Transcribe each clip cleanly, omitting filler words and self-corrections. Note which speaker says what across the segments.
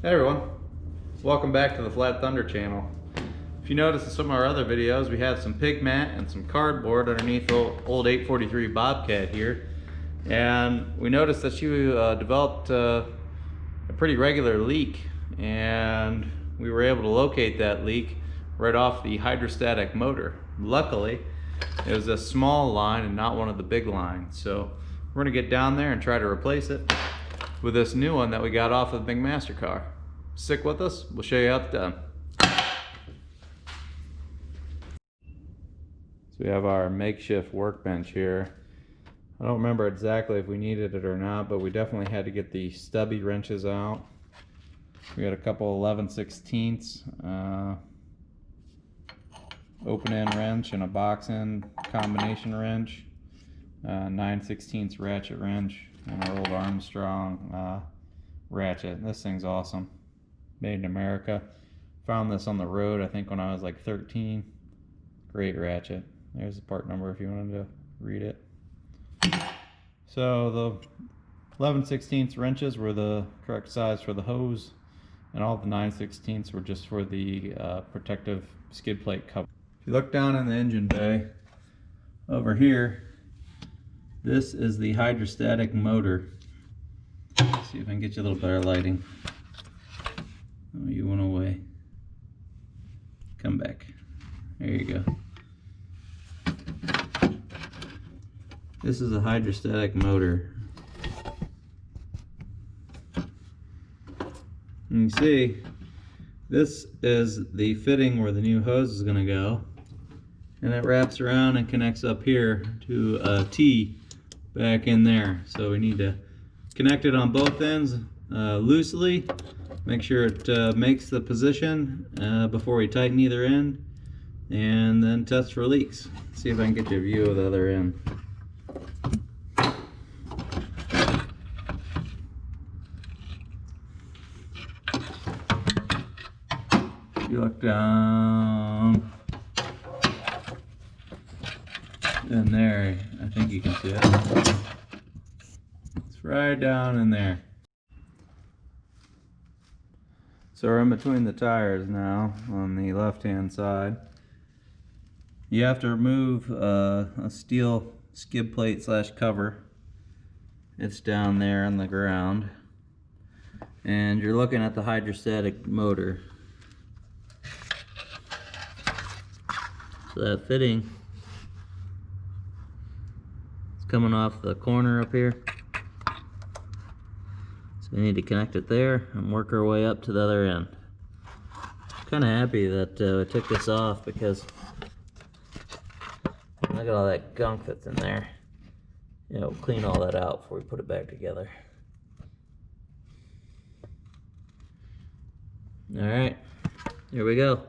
Speaker 1: Hey everyone, welcome back to the Flat Thunder channel. If you notice in some of our other videos, we have some pig mat and some cardboard underneath the old 843 Bobcat here. And we noticed that she developed a pretty regular leak, and we were able to locate that leak right off the hydrostatic motor. Luckily, it was a small line and not one of the big lines. So we're gonna get down there and try to replace it with this new one that we got off of the big master car. Stick with us, we'll show you how it's done. So we have our makeshift workbench here. I don't remember exactly if we needed it or not, but we definitely had to get the stubby wrenches out. We got a couple 11/16 open end wrench and a box end combination wrench, 9/16 ratchet wrench, and our old Armstrong ratchet. This thing's awesome. Made in America. Found this on the road, I think, when I was like 13. Great ratchet. There's the part number if you wanted to read it. So the 11/16 wrenches were the correct size for the hose, and all the 9/16 were just for the protective skid plate cover. If you look down in the engine bay, over here, this is the hydrostatic motor. Let's see if I can get you a little better lighting. Oh, you went away. Come back. There you go. This is a hydrostatic motor. And you see, this is the fitting where the new hose is going to go. And it wraps around and connects up here to a T back in there. So we need to connect it on both ends loosely. Make sure it makes the position before we tighten either end, and then test for leaks. See if I can get you a view of the other end. If you look down in there, I think you can see it. It's right down in there. So we're in between the tires now on the left hand side. You have to remove a steel skid plate / cover. It's down there on the ground. And you're looking at the hydrostatic motor. So that fitting is coming off the corner up here. So we need to connect it there and work our way up to the other end. I'm kind of happy that we took this off, because look at all that gunk that's in there. You know, clean all that out before we put it back together. All right, here we go.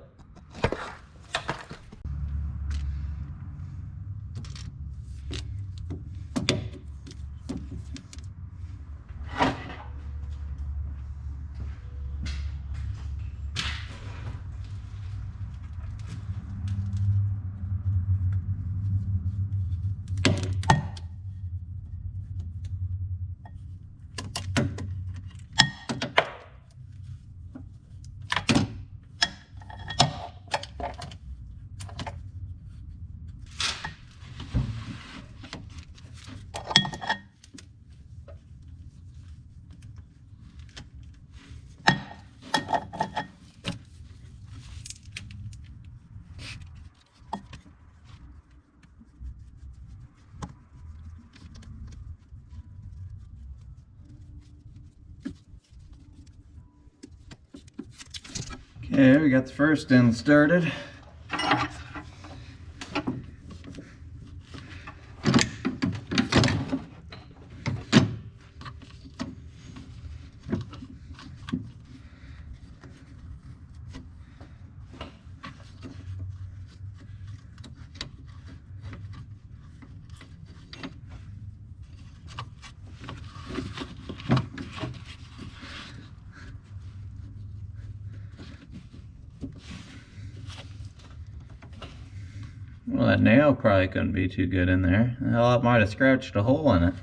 Speaker 1: Okay, we got the first end started. Well, that nail probably couldn't be too good in there. Hell, it might have scratched a hole in it.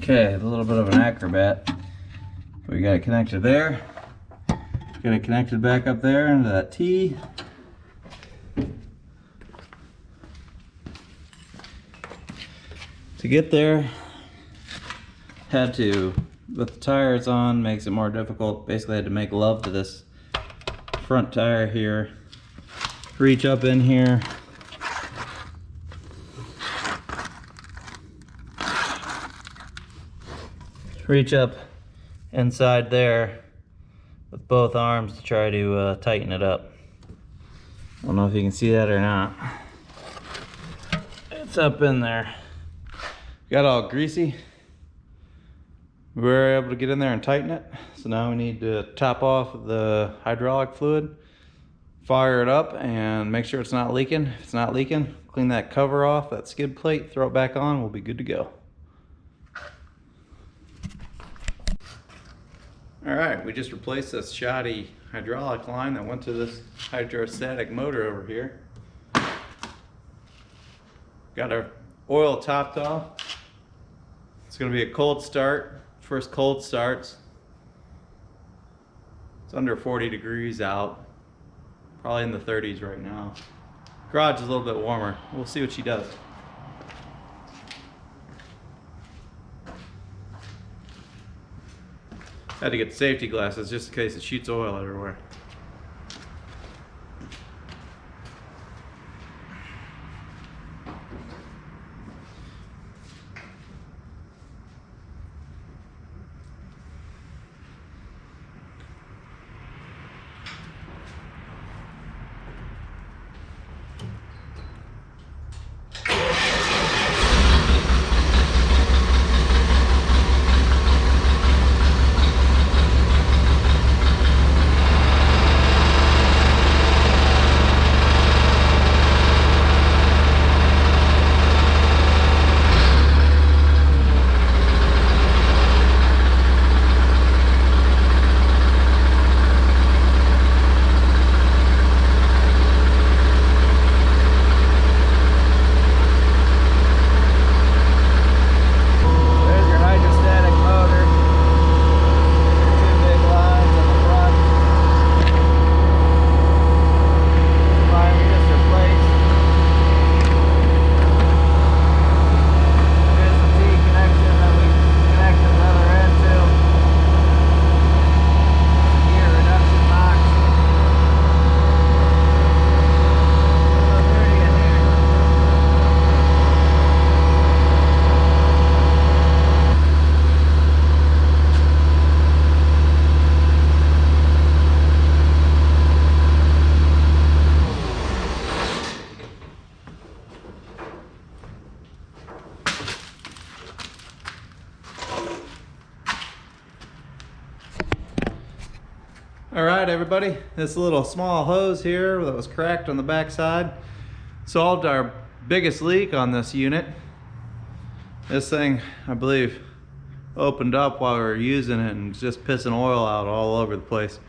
Speaker 1: Okay, a little bit of an acrobat. We got it connected there. Get it connected back up there into that T. To get there, had to, with the tires on, makes it more difficult. Basically had to make love to this front tire here. Reach up in here. Reach up inside there with both arms to try to tighten it up. I don't know if you can see that or not. It's up in there. Got all greasy. We were able to get in there and tighten it. So now we need to top off the hydraulic fluid, fire it up, and make sure it's not leaking. If it's not leaking, clean that cover off, that skid plate, throw it back on, we'll be good to go. All right, we just replaced this shoddy hydraulic line that went to this hydrostatic motor over here. Got our oil topped off. It's gonna be a cold start. First cold starts. It's under 40 degrees out. Probably in the 30s right now. Garage is a little bit warmer. We'll see what she does. Had to get safety glasses just in case it shoots oil everywhere. Alright everybody, this little small hose here that was cracked on the back side solved our biggest leak on this unit. This thing, I believe, opened up while we were using it and just pissing oil out all over the place.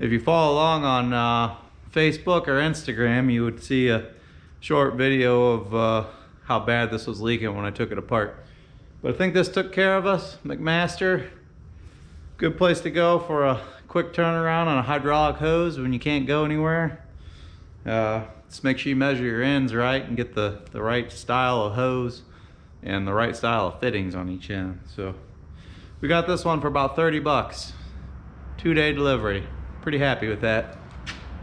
Speaker 1: If you follow along on Facebook or Instagram, you would see a short video of how bad this was leaking when I took it apart. But I think this took care of us. McMaster, good place to go for a quick turnaround on a hydraulic hose when you can't go anywhere. Just make sure you measure your ends right and get the right style of hose and the right style of fittings on each end. So we got this one for about 30 bucks. 2-day delivery. Pretty happy with that.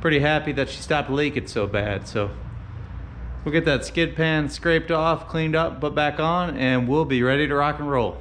Speaker 1: Pretty happy that she stopped leaking so bad. So we'll get that skid pan scraped off, cleaned up, put back on, and we'll be ready to rock and roll.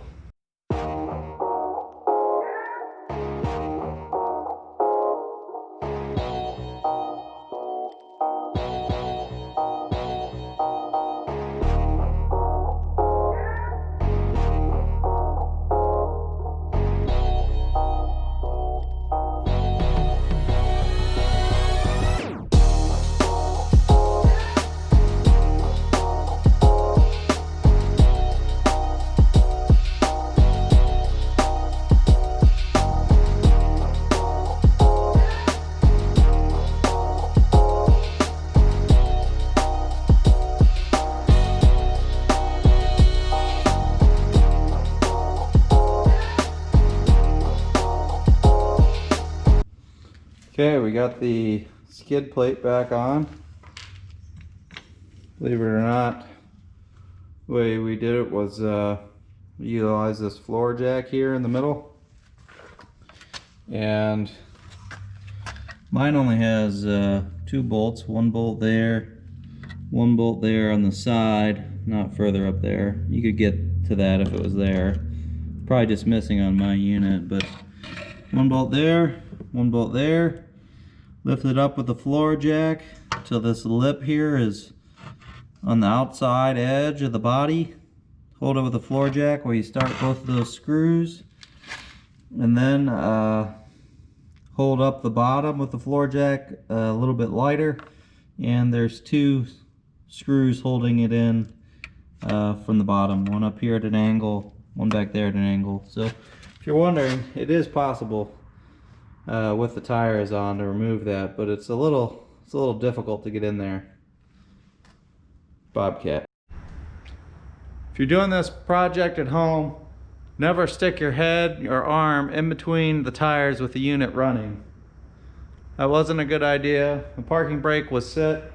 Speaker 1: Okay, we got the skid plate back on. Believe it or not, the way we did it was utilize this floor jack here in the middle. And mine only has 2 bolts, 1 bolt there, 1 bolt there on the side, not further up there. You could get to that if it was there. Probably just missing on my unit, but 1 bolt there, 1 bolt there. Lift it up with the floor jack till this lip here is on the outside edge of the body. Hold it with the floor jack where you start both of those screws, and then hold up the bottom with the floor jack a little bit lighter, and there's 2 screws holding it in from the bottom, one up here at an angle, one back there at an angle. So if you're wondering, it is possible with the tires on to remove that, but it's a little difficult to get in there. Bobcat. If you're doing this project at home, never stick your head or arm in between the tires with the unit running. That wasn't a good idea. The parking brake was set.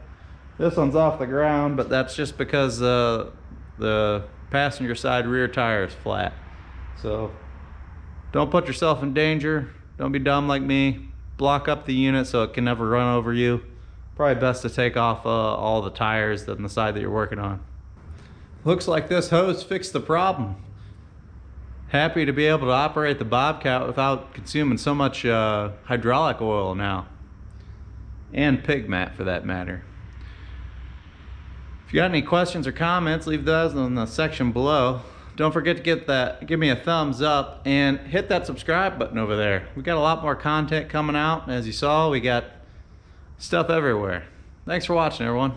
Speaker 1: This one's off the ground, but that's just because the passenger side rear tire is flat. So don't put yourself in danger. Don't be dumb like me. Block up the unit so it can never run over you. Probably best to take off all the tires on the side that you're working on. Looks like this hose fixed the problem. Happy to be able to operate the Bobcat without consuming so much hydraulic oil now. And pig mat for that matter. If you got any questions or comments, leave those in the section below. Don't forget to give me a thumbs up and hit that subscribe button over there. We got a lot more content coming out. As you saw, we got stuff everywhere. Thanks for watching, everyone.